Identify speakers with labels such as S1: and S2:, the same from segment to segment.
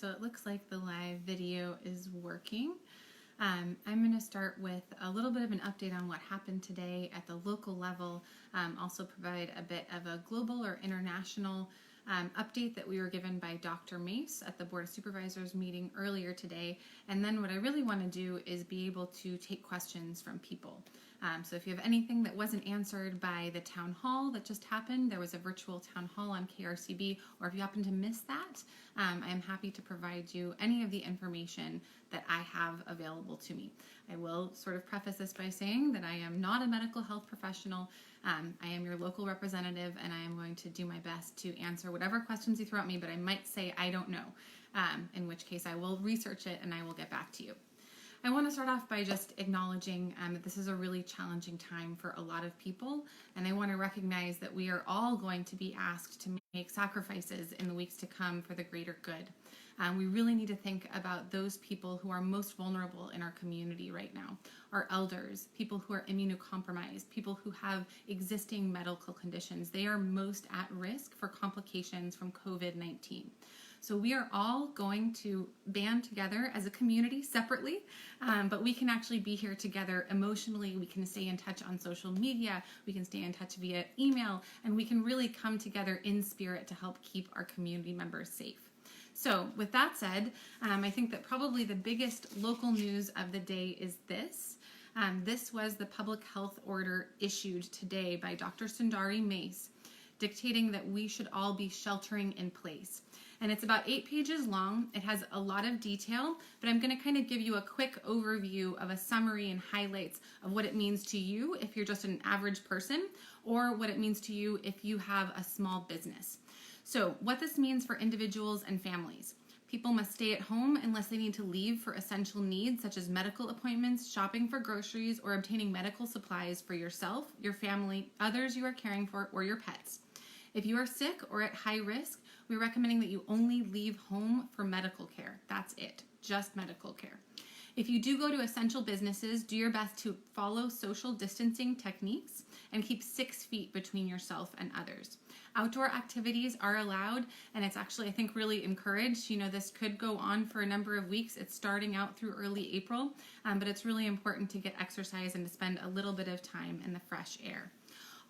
S1: so it looks like the live video is working. I'm going to start with a little bit of an update on what happened today at the local level, also provide a bit of a global or international update that we were given by Dr. Mace at the Board of Supervisors meeting earlier today. And then what I really want to do is be able to take questions from people. So if you have anything that wasn't answered by the town hall that just happened, there was a virtual town hall on KRCB, or if you happen to miss that, I am happy to provide you any of the information that I have available to me. I will sort of preface this by saying that I am not a medical health professional. I am your local representative, and I am going to do my best to answer whatever questions you throw at me, but I might say I don't know, in which case I will research it and I will get back to you. I want to start off by just acknowledging that this is a really challenging time for a lot of people, and I want to recognize that we are all going to be asked to make sacrifices in the weeks to come for the greater good. We really need to think about those people who are most vulnerable in our community right now. Our elders, people who are immunocompromised, people who have existing medical conditions. They are most at risk for complications from COVID-19. So we are all going to band together as a community separately, but we can actually be here together emotionally. We can stay in touch on social media. We can stay in touch via email, and we can really come together in spirit to help keep our community members safe. So with that said, I think that probably the biggest local news of the day is this. This was the public health order issued today by Dr. Sundari Mace, dictating that we should all be sheltering in place. And it's about 8 pages long. It has a lot of detail, but I'm going to kind of give you a quick overview of a summary and highlights of what it means to you if you're just an average person, or what it means to you if you have a small business. So what this means for individuals and families. People must stay at home unless they need to leave for essential needs such as medical appointments, shopping for groceries, or obtaining medical supplies for yourself, your family, others you are caring for, or your pets. If you are sick or at high risk, we're recommending that you only leave home for medical care. That's it, just medical care. If you do go to essential businesses, do your best to follow social distancing techniques and keep 6 feet between yourself and others. Outdoor activities are allowed, and it's actually, I think, really encouraged. You know, this could go on for a number of weeks. It's starting out through early April, but it's really important to get exercise and to spend a little bit of time in the fresh air.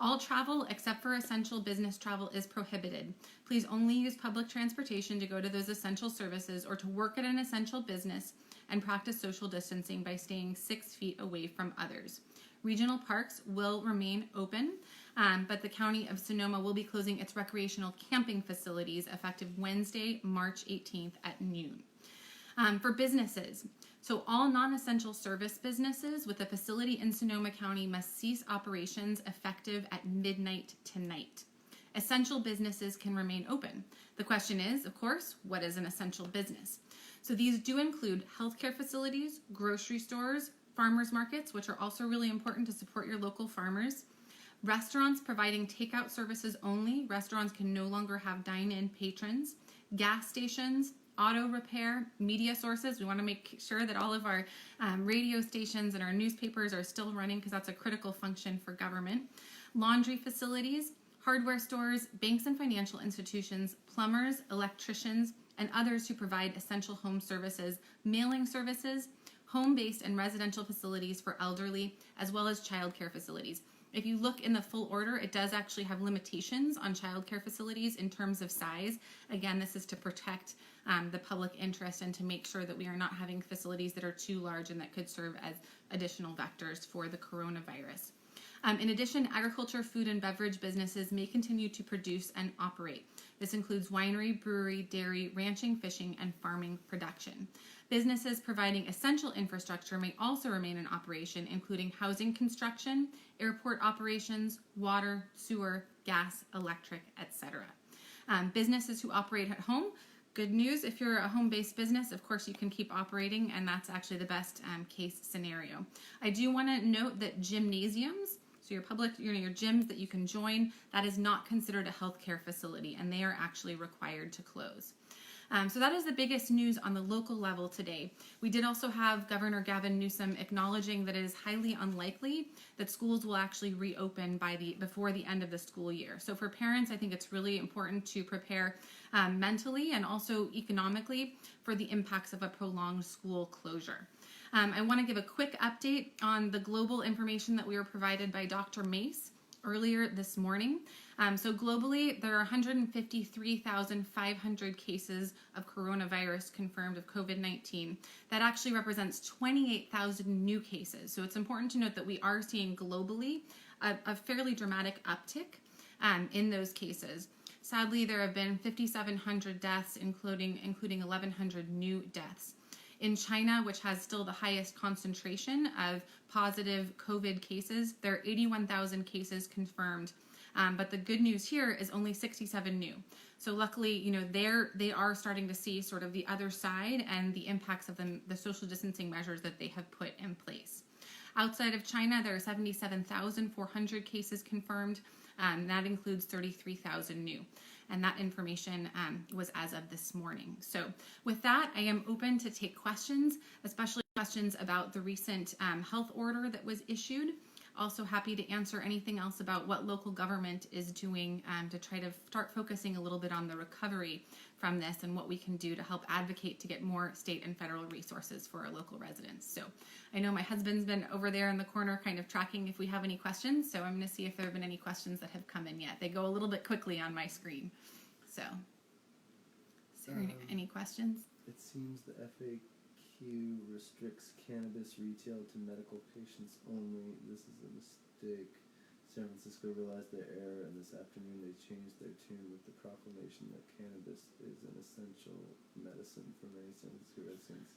S1: All travel except for essential business travel is prohibited. Please only use public transportation to go to those essential services or to work at an essential business, and practice social distancing by staying 6 feet away from others. Regional parks will remain open, but the County of Sonoma will be closing its recreational camping facilities effective Wednesday, March 18th at noon. For businesses, so all non-essential service businesses with a facility in Sonoma County must cease operations effective at midnight tonight. Essential businesses can remain open. The question is, of course, what is an essential business? So these do include healthcare facilities, grocery stores, farmers markets, which are also really important to support your local farmers, restaurants providing takeout services only. Restaurants can no longer have dine-in patrons, gas stations, auto repair, media sources. We want to make sure that all of our radio stations and our newspapers are still running because that's a critical function for government. Laundry facilities, hardware stores, banks and financial institutions, plumbers, electricians, and others who provide essential home services, mailing services, home-based and residential facilities for elderly, as well as childcare facilities. If you look in the full order, it does actually have limitations on childcare facilities in terms of size. Again, this is to protect the public interest and to make sure that we are not having facilities that are too large and that could serve as additional vectors for the coronavirus. In addition, agriculture, food, and beverage businesses may continue to produce and operate. This includes winery, brewery, dairy, ranching, fishing, and farming production. Businesses providing essential infrastructure may also remain in operation, including housing construction, airport operations, water, sewer, gas, electric, etc. Businesses who operate at home, good news, if you're a home-based business, of course you can keep operating, and that's actually the best case scenario. I do want to note that gymnasiums, so your public, your gyms that you can join, that is not considered a healthcare facility, and they are actually required to close. So that is the biggest news on the local level today. We did also have Governor Gavin Newsom acknowledging that it is highly unlikely that schools will actually reopen before the end of the school year. So for parents, I think it's really important to prepare mentally and also economically for the impacts of a prolonged school closure. I want to give a quick update on the global information that we were provided by Dr. Mace earlier this morning. So globally, there are 153,500 cases of coronavirus confirmed of COVID-19. That actually represents 28,000 new cases. So it's important to note that we are seeing globally a fairly dramatic uptick in those cases. Sadly, there have been 5,700 deaths, including 1,100 new deaths. In China, which has still the highest concentration of positive COVID cases, there are 81,000 cases confirmed. But the good news here is only 67 new. So luckily, they are starting to see sort of the other side and the impacts of the social distancing measures that they have put in place. Outside of China, there are 77,400 cases confirmed. That includes 33,000 new. And that information was as of this morning. So with that, I am open to take questions, especially questions about the recent health order that was issued. Also happy to answer anything else about what local government is doing to try to start focusing a little bit on the recovery from this and what we can do to help advocate to get more state and federal resources for our local residents. So I know my husband's been over there in the corner kind of tracking if we have any questions. So I'm going to see if there have been any questions that have come in yet. They go a little bit quickly on my screen. So is there any questions?
S2: It seems the FAQ restricts cannabis retail to medical patients only. This is a mistake. San Francisco realized their error, and this afternoon they changed their tune with the proclamation that cannabis is an essential medicine for many San Francisco residents.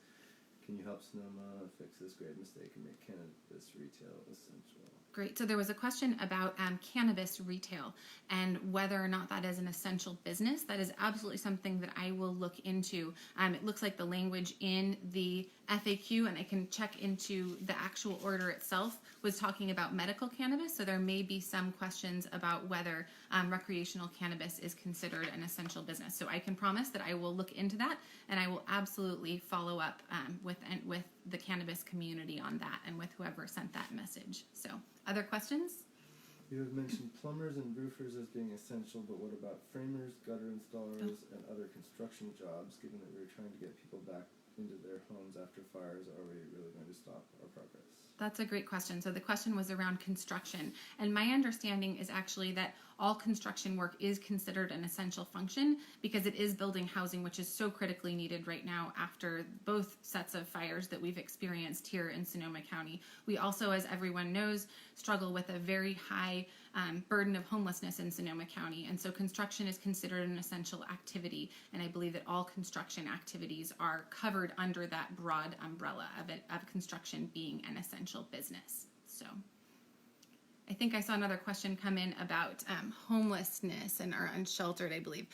S2: Can you help Sonoma fix this great mistake and make cannabis retail essential?
S1: Great. So there was a question about cannabis retail and whether or not that is an essential business. That is absolutely something that I will look into. It looks like the language in the FAQ, and I can check into the actual order itself, was talking about medical cannabis. So there may be some questions about whether recreational cannabis is considered an essential business. So I can promise that I will look into that, and I will absolutely follow up with the cannabis community on that and with whoever sent that message. So other questions?
S2: You have mentioned plumbers and roofers as being essential, but what about framers, gutter installers, and other construction jobs, given that we're trying to get people back into their homes after fires? Are we really going to stop our progress?
S1: That's a great question. So the question was around construction. And my understanding is actually that all construction work is considered an essential function because it is building housing, which is so critically needed right now after both sets of fires that we've experienced here in Sonoma County. We also, as everyone knows, struggle with a very high burden of homelessness in Sonoma County. And so construction is considered an essential activity. And I believe that all construction activities are covered under that broad umbrella of construction being an essential business. So I think I saw another question come in about homelessness and are unsheltered, I believe.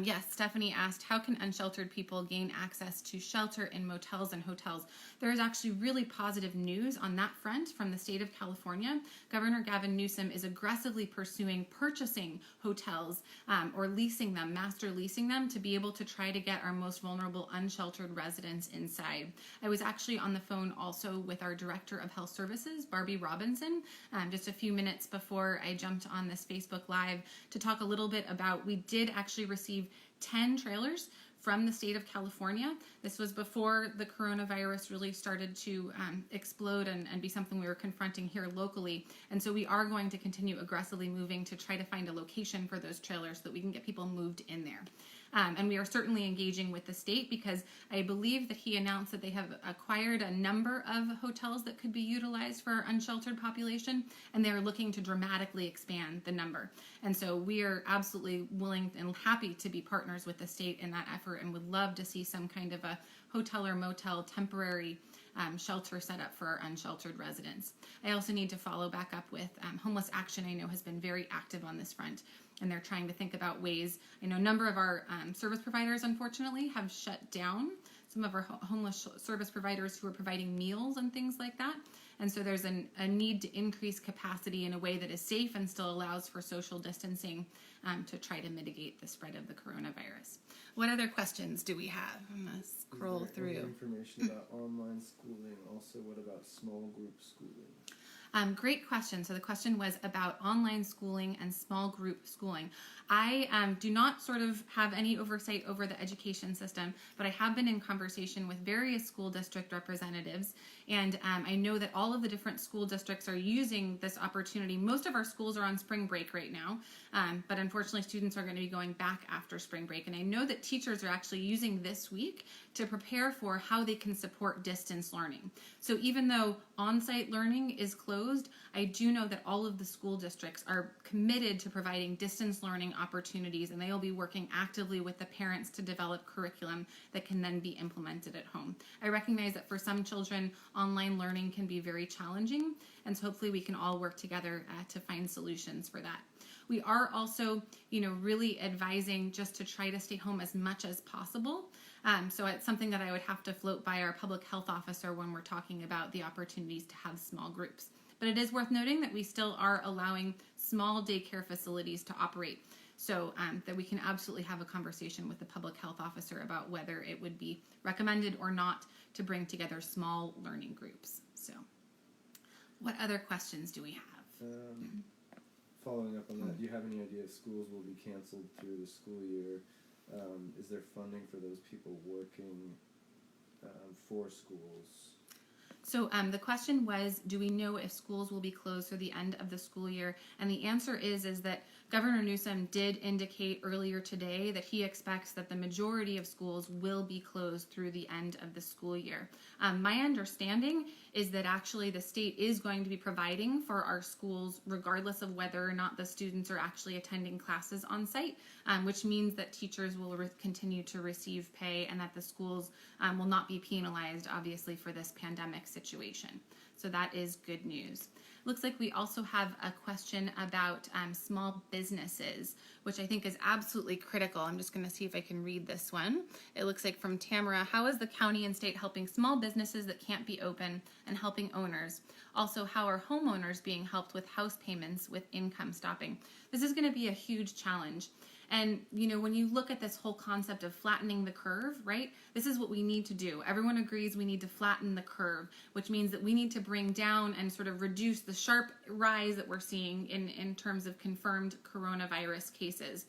S1: Yes, Stephanie asked, how can unsheltered people gain access to shelter in motels and hotels? There is actually really positive news on that front from the state of California. Governor Gavin Newsom is aggressively pursuing purchasing hotels or leasing them, master leasing them, to be able to try to get our most vulnerable unsheltered residents inside. I was actually on the phone also with our Director of Health Services, Barbie Robinson, just a few minutes before I jumped on this Facebook Live to talk a little bit about, we did actually receive 10 trailers from the state of California. This was before the coronavirus really started to explode and be something we were confronting here locally. And so we are going to continue aggressively moving to try to find a location for those trailers so that we can get people moved in there. And we are certainly engaging with the state because I believe that he announced that they have acquired a number of hotels that could be utilized for our unsheltered population, and they're looking to dramatically expand the number. And so we are absolutely willing and happy to be partners with the state in that effort and would love to see some kind of a hotel or motel temporary shelter set up for our unsheltered residents. I also need to follow back up with Homeless Action. I know has been very active on this front, and they're trying to think about ways. I know a number of our service providers, unfortunately, have shut down. Some of our homeless service providers who are providing meals and things like that. And so there's a need to increase capacity in a way that is safe and still allows for social distancing to try to mitigate the spread of the coronavirus. What other questions do we have? I'm going to scroll
S2: Is there any
S1: through.
S2: information about online schooling? Also, what about small group schooling?
S1: Great question. So the question was about online schooling and small group schooling. I do not sort of have any oversight over the education system, but I have been in conversation with various school district representatives, and I know that all of the different school districts are using this opportunity. Most of our schools are on spring break right now, but unfortunately students are going to be going back after spring break, and I know that teachers are actually using this week to prepare for how they can support distance learning. So even though on-site learning is closed, I do know that all of the school districts are committed to providing distance learning opportunities, and they will be working actively with the parents to develop curriculum that can then be implemented at home. I recognize that for some children, online learning can be very challenging, and so hopefully we can all work together to find solutions for that. We are also, really advising just to try to stay home as much as possible. So it's something that I would have to float by our public health officer when we're talking about the opportunities to have small groups. But it is worth noting that we still are allowing small daycare facilities to operate, so that we can absolutely have a conversation with the public health officer about whether it would be recommended or not to bring together small learning groups. So what other questions do we have?
S2: Following up on that, do you have any idea if schools will be canceled through the school year? Is there funding for those people working for schools?
S1: So the question was, do we know if schools will be closed through the end of the school year? And the answer is that Governor Newsom did indicate earlier today that he expects that the majority of schools will be closed through the end of the school year. My understanding is that actually the state is going to be providing for our schools regardless of whether or not the students are actually attending classes on site, which means that teachers will continue to receive pay and that the schools will not be penalized, obviously, for this pandemic situation. So that is good news. Looks like we also have a question about small businesses, which I think is absolutely critical. I'm just going to see if I can read this one. It looks like from Tamara, how is the county and state helping small businesses that can't be open and helping owners? Also, how are homeowners being helped with house payments with income stopping? This is going to be a huge challenge. And, when you look at this whole concept of flattening the curve, right, this is what we need to do. Everyone agrees we need to flatten the curve, which means that we need to bring down and sort of reduce the sharp rise that we're seeing in terms of confirmed coronavirus cases.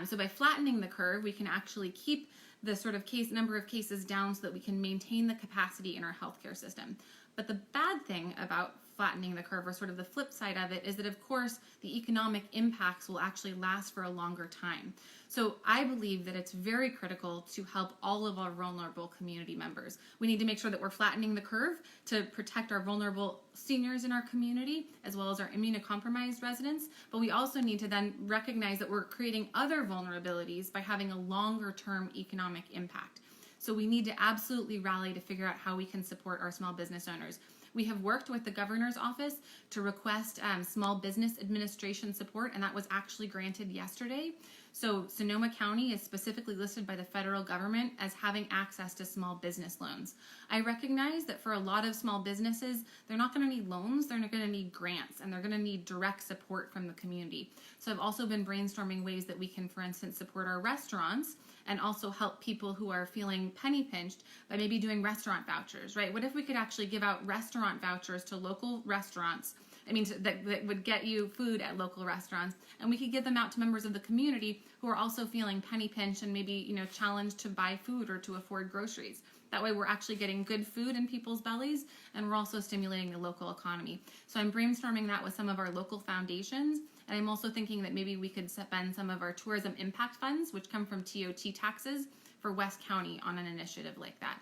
S1: So by flattening the curve, we can actually keep the sort of number of cases down so that we can maintain the capacity in our healthcare system. But the bad thing about flattening the curve, or sort of the flip side of it, is that of course the economic impacts will actually last for a longer time. So I believe that it's very critical to help all of our vulnerable community members. We need to make sure that we're flattening the curve to protect our vulnerable seniors in our community as well as our immunocompromised residents, but we also need to then recognize that we're creating other vulnerabilities by having a longer term economic impact. So we need to absolutely rally to figure out how we can support our small business owners. We have worked with the governor's office to request small business administration support, and that was actually granted yesterday. So Sonoma County is specifically listed by the federal government as having access to small business loans. I recognize that for a lot of small businesses, they're not going to need loans, they're going to need grants, and they're going to need direct support from the community. So I've also been brainstorming ways that we can, for instance, support our restaurants and also help people who are feeling penny pinched by maybe doing restaurant vouchers, right? What if we could actually give out restaurant vouchers to local restaurants? That would get you food at local restaurants, and we could give them out to members of the community who are also feeling penny pinched and maybe, challenged to buy food or to afford groceries. That way we're actually getting good food in people's bellies, and we're also stimulating the local economy. So I'm brainstorming that with some of our local foundations, and I'm also thinking that maybe we could spend some of our tourism impact funds, which come from TOT taxes, for West County on an initiative like that.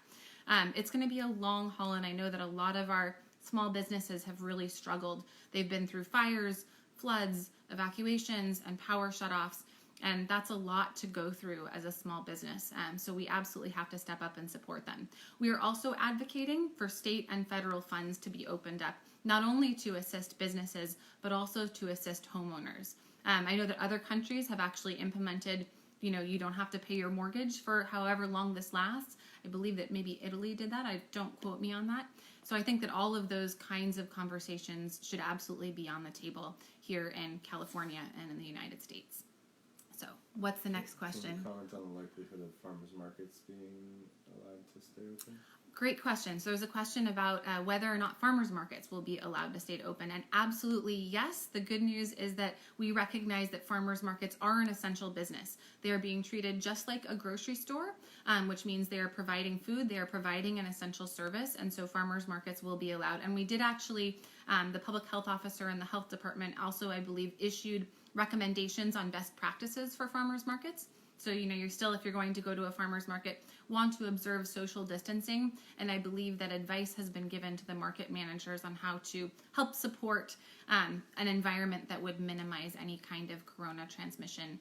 S1: It's going to be a long haul, and I know that a lot of our small businesses have really struggled. They've been through fires, floods, evacuations, and power shutoffs, and that's a lot to go through as a small business. So we absolutely have to step up and support them. We are also advocating for state and federal funds to be opened up, not only to assist businesses, but also to assist homeowners. I know that other countries have actually implemented, you don't have to pay your mortgage for however long this lasts. I believe that maybe Italy did that. Don't quote me on that. So I think that all of those kinds of conversations should absolutely be on the table here in California and in the United States. So what's the next
S2: Can
S1: question?
S2: you comment on the likelihood of farmers markets being allowed to stay open?
S1: Great question. So there's a question about whether or not farmers markets will be allowed to stay open. And absolutely yes. The good news is that we recognize that farmers markets are an essential business. They are being treated just like a grocery store, which means they are providing food, they are providing an essential service, and so farmers markets will be allowed. And we did actually, the public health officer and the health department also, I believe, issued recommendations on best practices for farmers markets. So, you're still, if you're going to go to a farmer's market, want to observe social distancing. And I believe that advice has been given to the market managers on how to help support an environment that would minimize any kind of corona transmission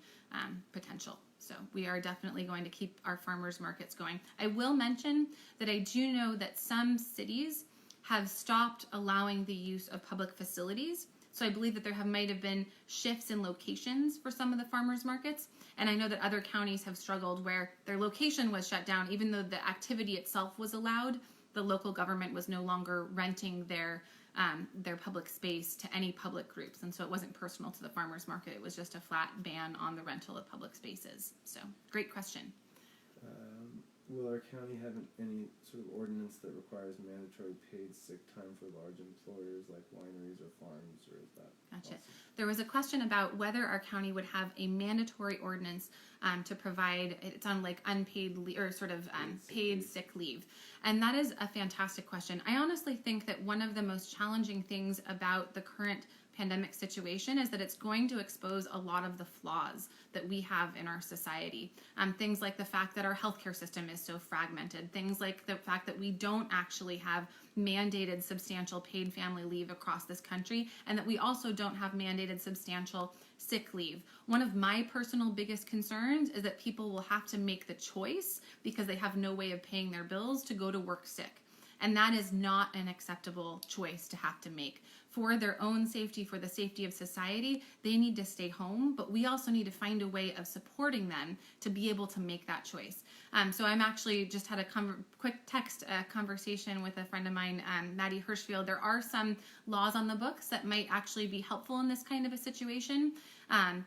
S1: potential. So we are definitely going to keep our farmers markets going. I will mention that I do know that some cities have stopped allowing the use of public facilities. So I believe that there might have been shifts in locations for some of the farmers markets. And I know that other counties have struggled where their location was shut down. Even though the activity itself was allowed, the local government was no longer renting their public space to any public groups. And so it wasn't personal to the farmers market. It was just a flat ban on the rental of public spaces. So great question.
S2: Will our county have any sort of ordinance that requires mandatory paid sick time for large employers like wineries or farms, or is that
S1: Gotcha.
S2: awesome?
S1: There was a question about whether our county would have a mandatory ordinance to provide, it's on like unpaid or sort of paid sick leave. And that is a fantastic question. I honestly think that one of the most challenging things about the current pandemic situation is that it's going to expose a lot of the flaws that we have in our society. Things like the fact that our healthcare system is so fragmented, things like the fact that we don't actually have mandated substantial paid family leave across this country, and that we also don't have mandated substantial sick leave. One of my personal biggest concerns is that people will have to make the choice because they have no way of paying their bills to go to work sick. And that is not an acceptable choice to have to make. For their own safety, for the safety of society, they need to stay home, but we also need to find a way of supporting them to be able to make that choice. So I'm actually just had a quick text conversation with a friend of mine, Maddie Hirschfield. There are some laws on the books that might actually be helpful in this kind of a situation.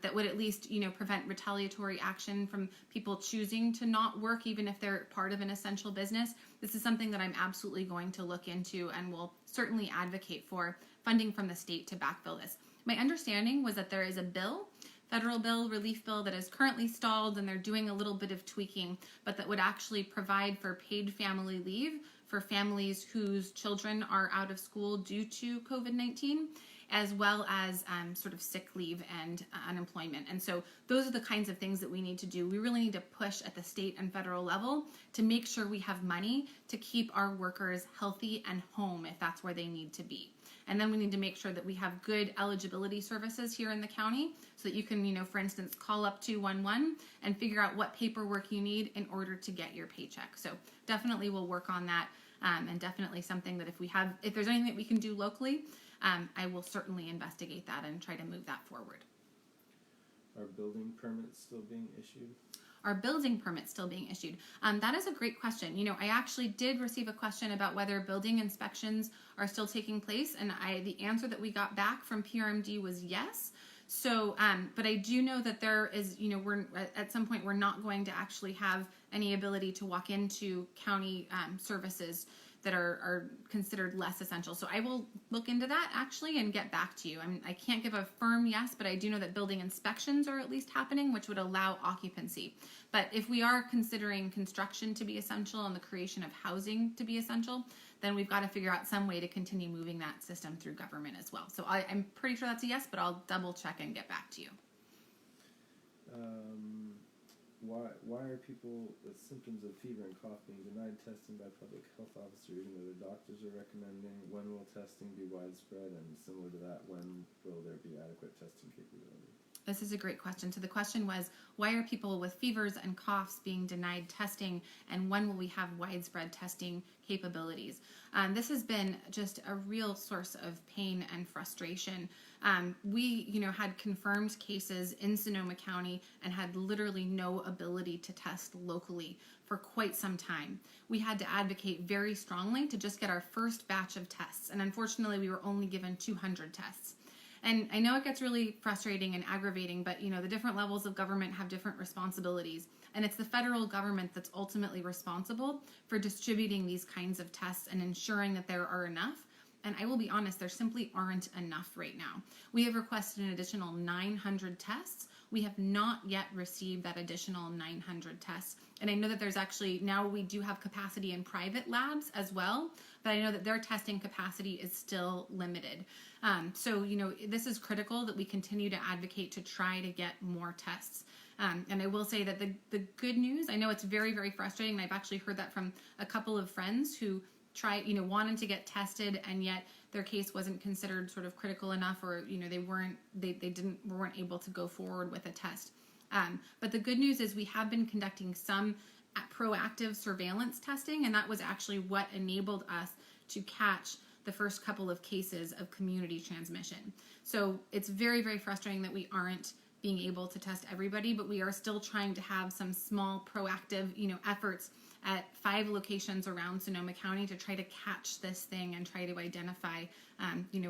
S1: That would at least, prevent retaliatory action from people choosing to not work, even if they're part of an essential business. This is something that I'm absolutely going to look into and will certainly advocate for funding from the state to backfill this. My understanding was that there is a bill, federal bill, relief bill, that is currently stalled, and they're doing a little bit of tweaking, but that would actually provide for paid family leave for families whose children are out of school due to COVID-19. As well as sort of sick leave and unemployment. And so those are the kinds of things that we need to do. We really need to push at the state and federal level to make sure we have money to keep our workers healthy and home if that's where they need to be. And then we need to make sure that we have good eligibility services here in the county so that you can, for instance, call up 211 and figure out what paperwork you need in order to get your paycheck. So definitely we'll work on that, and definitely something that if there's anything that we can do locally, I will certainly investigate that and try to move that forward.
S2: Are building permits still being issued?
S1: Are building permits still being issued? That is a great question. I actually did receive a question about whether building inspections are still taking place, and the answer that we got back from PRMD was yes. So, but I do know that there is, we're at some point we're not going to actually have any ability to walk into county services that are considered less essential. So I will look into that actually and get back to you. I can't give a firm yes, but I do know that building inspections are at least happening, which would allow occupancy. But if we are considering construction to be essential and the creation of housing to be essential, then we've got to figure out some way to continue moving that system through government as well. So I'm pretty sure that's a yes, but I'll double check and get back to you.
S2: Why are people with symptoms of fever and cough being denied testing by public health officer even though their doctors are recommending? When will testing be widespread? And similar to that, when will there be adequate testing capability?
S1: This is a great question. So the question was, why are people with fevers and coughs being denied testing, and when will we have widespread testing capabilities? This has been just a real source of pain and frustration. We, had confirmed cases in Sonoma County and had literally no ability to test locally for quite some time. We had to advocate very strongly to just get our first batch of tests, and unfortunately we were only given 200 tests. And I know it gets really frustrating and aggravating, but the different levels of government have different responsibilities. And it's the federal government that's ultimately responsible for distributing these kinds of tests and ensuring that there are enough. And I will be honest, there simply aren't enough right now. We have requested an additional 900 tests. We have not yet received that additional 900 tests. And I know that there's actually, now we do have capacity in private labs as well, but I know that their testing capacity is still limited. So, this is critical that we continue to advocate to try to get more tests. And I will say that the good news, I know it's very, very frustrating. And I've actually heard that from a couple of friends who wanted to get tested, and yet their case wasn't considered sort of critical enough, or they weren't able to go forward with a test. But the good news is we have been conducting some proactive surveillance testing, and that was actually what enabled us to catch the first couple of cases of community transmission. So it's very, very frustrating that we aren't being able to test everybody, but we are still trying to have some small proactive, efforts at 5 locations around Sonoma County to try to catch this thing and try to identify,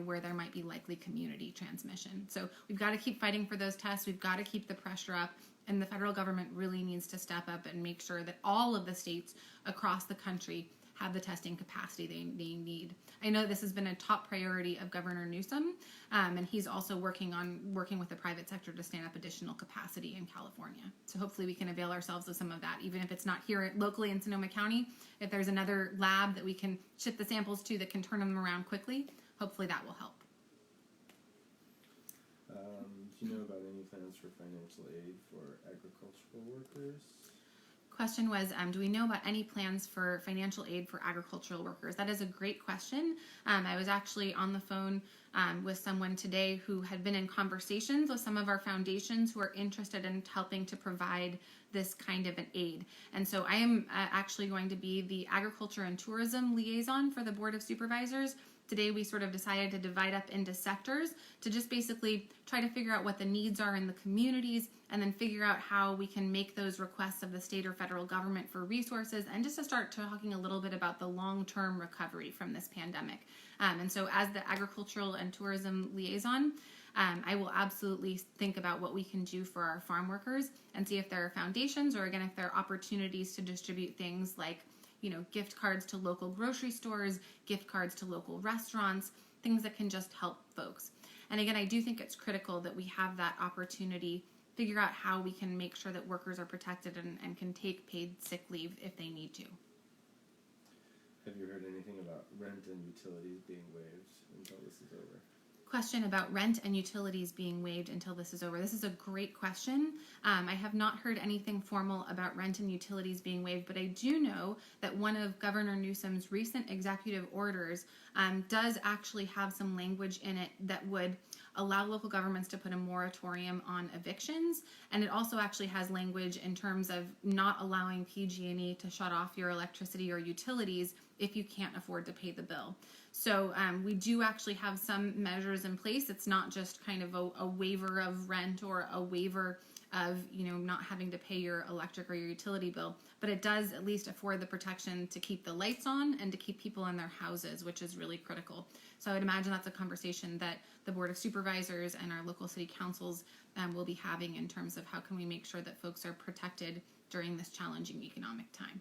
S1: where there might be likely community transmission. So we've got to keep fighting for those tests. We've got to keep the pressure up, and the federal government really needs to step up and make sure that all of the states across the country have the testing capacity they need. I know this has been a top priority of Governor Newsom, and he's also working with the private sector to stand up additional capacity in California. So hopefully we can avail ourselves of some of that, even if it's not here locally in Sonoma County. If there's another lab that we can ship the samples to that can turn them around quickly, hopefully that will help.
S2: Do you know about any plans for financial aid for agricultural workers?
S1: Question was, do we know about any plans for financial aid for agricultural workers? That is a great question. I was actually on the phone with someone today who had been in conversations with some of our foundations who are interested in helping to provide this kind of an aid. And so I am actually going to be the agriculture and tourism liaison for the Board of Supervisors. Today we sort of decided to divide up into sectors to just basically try to figure out what the needs are in the communities, and then figure out how we can make those requests of the state or federal government for resources, and just to start talking a little bit about the long-term recovery from this pandemic. And so as the agricultural and tourism liaison, I will absolutely think about what we can do for our farm workers and see if there are foundations, or again, if there are opportunities to distribute things like gift cards to local grocery stores, gift cards to local restaurants, things that can just help folks. And again, I do think it's critical that we have that opportunity, figure out how we can make sure that workers are protected and can take paid sick leave if they need to.
S2: Have you heard anything about rent and utilities being waived until this is over?
S1: Question about rent and utilities being waived until this is over. This is a great question. I have not heard anything formal about rent and utilities being waived, but I do know that one of Governor Newsom's recent executive orders does actually have some language in it that would allow local governments to put a moratorium on evictions, and it also actually has language in terms of not allowing PG&E to shut off your electricity or utilities if you can't afford to pay the bill. So we do actually have some measures in place. It's not just kind of a waiver of rent or a waiver of not having to pay your electric or your utility bill, but it does at least afford the protection to keep the lights on and to keep people in their houses, which is really critical. So I would imagine that's a conversation that the Board of Supervisors and our local city councils will be having in terms of how can we make sure that folks are protected during this challenging economic time.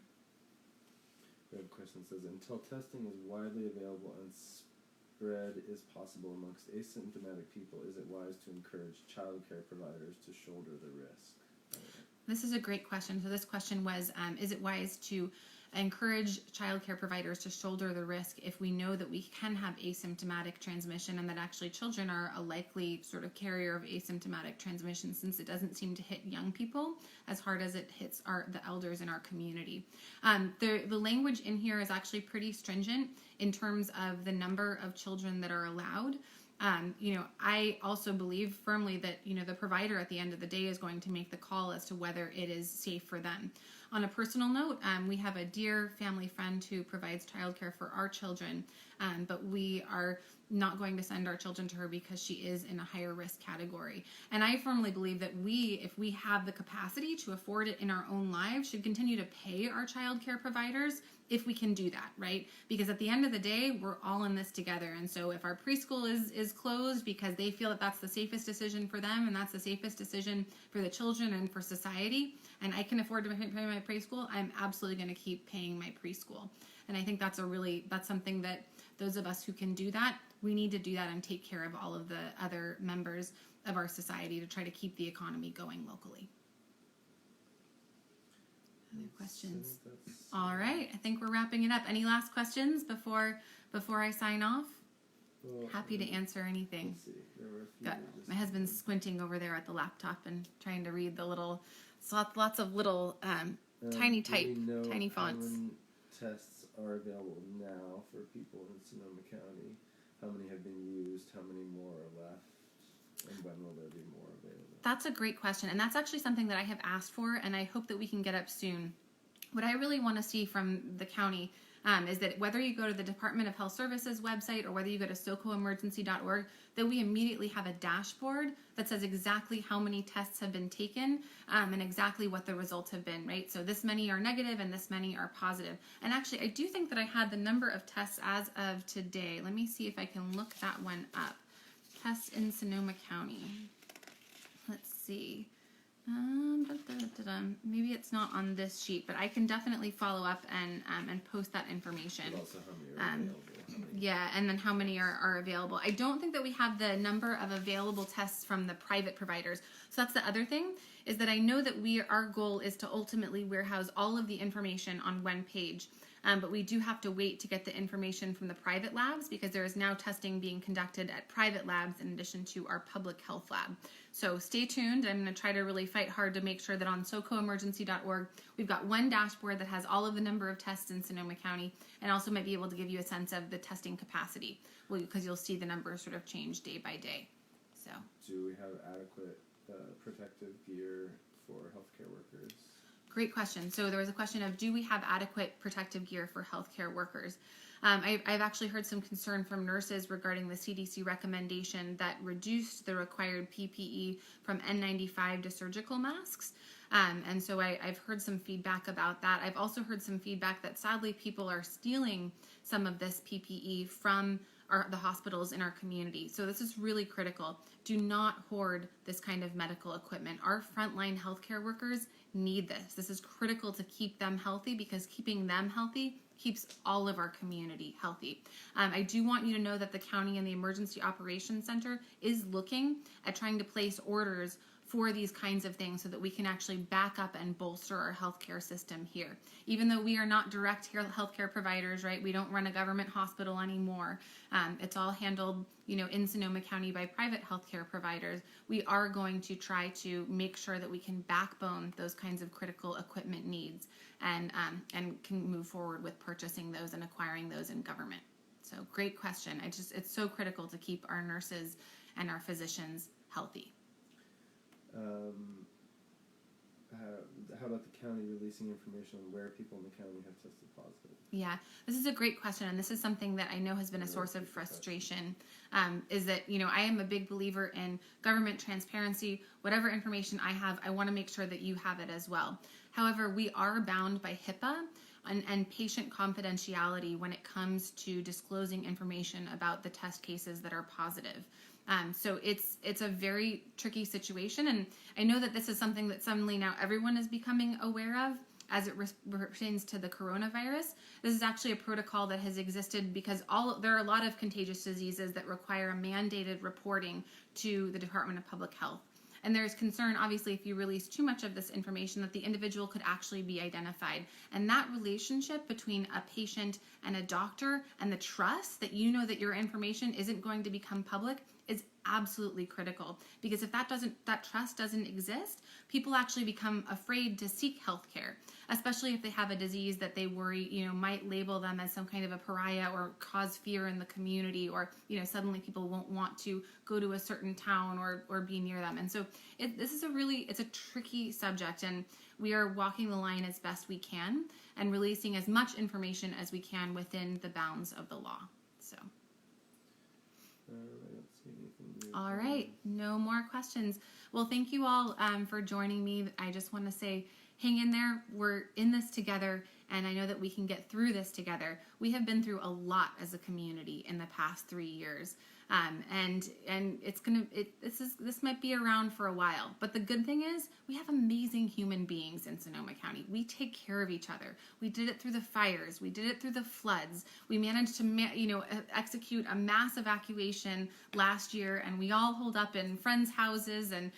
S2: We have a question that says, until testing is widely available and spread is possible amongst asymptomatic people, is it wise to encourage child care providers to shoulder the risk?
S1: This is a great question. So this question was, is it wise to encourage child care providers to shoulder the risk if we know that we can have asymptomatic transmission, and that actually children are a likely sort of carrier of asymptomatic transmission, since it doesn't seem to hit young people as hard as it hits the elders in our community. The language in here is actually pretty stringent in terms of the number of children that are allowed. I also believe firmly that, the provider at the end of the day is going to make the call as to whether it is safe for them. On a personal note, we have a dear family friend who provides childcare for our children, but we are not going to send our children to her because she is in a higher risk category. And I firmly believe that if we have the capacity to afford it in our own lives, should continue to pay our child care providers if we can do that, right? Because at the end of the day, we're all in this together. And so if our preschool is closed because they feel that that's the safest decision for them and that's the safest decision for the children and for society, and I can afford to pay my preschool, I'm absolutely going to keep paying my preschool. And I think that's something that those of us who can do that, we need to do that and take care of all of the other members of our society to try to keep the economy going locally. Other questions? All right, I think we're wrapping it up. Any last questions before I sign off? Well, happy to answer anything.
S2: Let's see. There were a few
S1: my husband's squinting over there at the laptop and trying to read the lots of little tiny fonts.
S2: How many tests are available now for people in Sonoma County? How many have been used? How many more are left? And when will there be more available?
S1: That's a great question, and that's actually something that I have asked for, and I hope that we can get up soon. What I really want to see from the county is that whether you go to the Department of Health Services website or whether you go to socoemergency.org, that we immediately have a dashboard that says exactly how many tests have been taken and exactly what the results have been, right? So this many are negative and this many are positive. And actually, I do think that I had the number of tests as of today. Let me see if I can look that one up. Tests in Sonoma County. Let's see. Maybe it's not on this sheet, but I can definitely follow up and post that information.
S2: But also how many are available.
S1: Yeah, and then how many are available. I don't think that we have the number of available tests from the private providers. So that's the other thing, is that I know that our goal is to ultimately warehouse all of the information on one page. But we do have to wait to get the information from the private labs because there is now testing being conducted at private labs in addition to our public health lab. So stay tuned. I'm going to try to really fight hard to make sure that on socoemergency.org, we've got one dashboard that has all of the number of tests in Sonoma County and also might be able to give you a sense of the testing capacity because you'll see the numbers sort of change day by day. So,
S2: do we have adequate protective gear for healthcare workers?
S1: Great question. So there was a question of, do we have adequate protective gear for healthcare workers? I've actually heard some concern from nurses regarding the CDC recommendation that reduced the required PPE from N95 to surgical masks. And so I've heard some feedback about that. I've also heard some feedback that sadly people are stealing some of this PPE from the hospitals in our community. So this is really critical. Do not hoard this kind of medical equipment. Our frontline healthcare workers need this. This is critical to keep them healthy because keeping them healthy keeps all of our community healthy. I do want you to know that the county and the Emergency Operations Center is looking at trying to place orders for these kinds of things so that we can actually back up and bolster our healthcare system here. Even though we are not direct healthcare providers, right? We don't run a government hospital anymore. It's all handled, in Sonoma County by private healthcare providers. We are going to try to make sure that we can backbone those kinds of critical equipment needs and can move forward with purchasing those and acquiring those in government. So great question. It's so critical to keep our nurses and our physicians healthy.
S2: How about the county releasing information on where people in the county have tested positive?
S1: Yeah, this is a great question, and this is something that I know has been a source of frustration, is that, I am a big believer in government transparency. Whatever information I have, I want to make sure that you have it as well. However, we are bound by HIPAA and patient confidentiality when it comes to disclosing information about the test cases that are positive. So it's a very tricky situation, and I know that this is something that suddenly now everyone is becoming aware of as it pertains to the coronavirus. This is actually a protocol that has existed because there are a lot of contagious diseases that require a mandated reporting to the Department of Public Health. And there's concern, obviously, if you release too much of this information, that the individual could actually be identified. And that relationship between a patient and a doctor and the trust that you know that your information isn't going to become public is absolutely critical. Because if that trust doesn't exist, people actually become afraid to seek health care, especially if they have a disease that they worry, might label them as some kind of a pariah or cause fear in the community, or, suddenly people won't want to go to a certain town or be near them. And so this is it's a tricky subject, and we are walking the line as best we can and releasing as much information as we can within the bounds of the law. So.
S2: I don't see anything new.
S1: All right, no more questions. Well, thank you all for joining me. I just want to say, hang in there. We're in this together, and I know that we can get through this together. We have been through a lot as a community in the past 3 years, and this might be around for a while. But the good thing is, we have amazing human beings in Sonoma County. We take care of each other. We did it through the fires. We did it through the floods. We managed to execute a mass evacuation last year, and we all holed up in friends' houses, and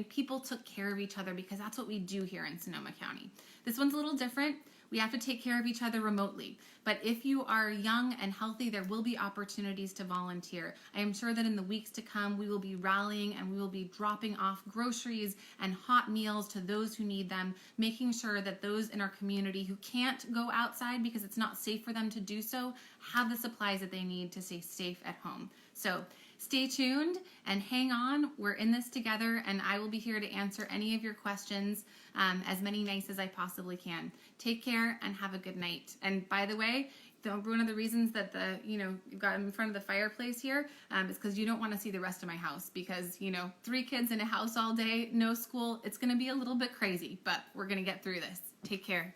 S1: people took care of each other because that's what we do here in Sonoma County. This one's a little different. We have to take care of each other remotely. But if you are young and healthy, there will be opportunities to volunteer. I am sure that in the weeks to come, we will be rallying and we will be dropping off groceries and hot meals to those who need them, making sure that those in our community who can't go outside because it's not safe for them to do so, have the supplies that they need to stay safe at home. So stay tuned and hang on. We're in this together, and I will be here to answer any of your questions, as many nice as I possibly can. Take care and have a good night. And by the way, one of the reasons that you've got in front of the fireplace here is because you don't want to see the rest of my house, because 3 kids in a house all day, no school. It's going to be a little bit crazy, but we're going to get through this. Take care.